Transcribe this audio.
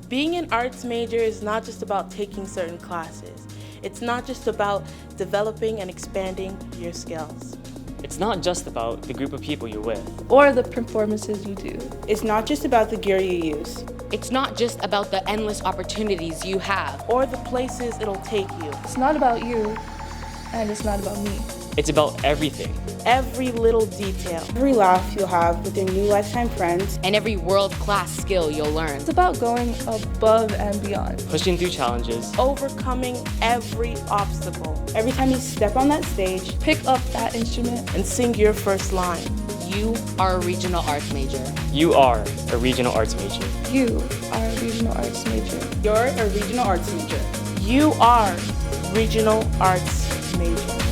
Being an arts major is not just about taking certain classes. It's not just about developing and expanding your skills. It's not just about the group of people you're with. Or the performances you do. It's not just about the gear you use. It's not just about the endless opportunities you have. Or the places it'll take you. It's not about you, and it's not about me. It's about everything. Every little detail. Every laugh you'll have with your new lifetime friends. And every world-class skill you'll learn. It's about going above and beyond. Pushing through challenges. Overcoming every obstacle. Every time you step on that stage, pick up that instrument, and sing your first line. You are a regional arts major. You are a regional arts major. You are a regional arts major. You're a regional arts major. You are regional arts major.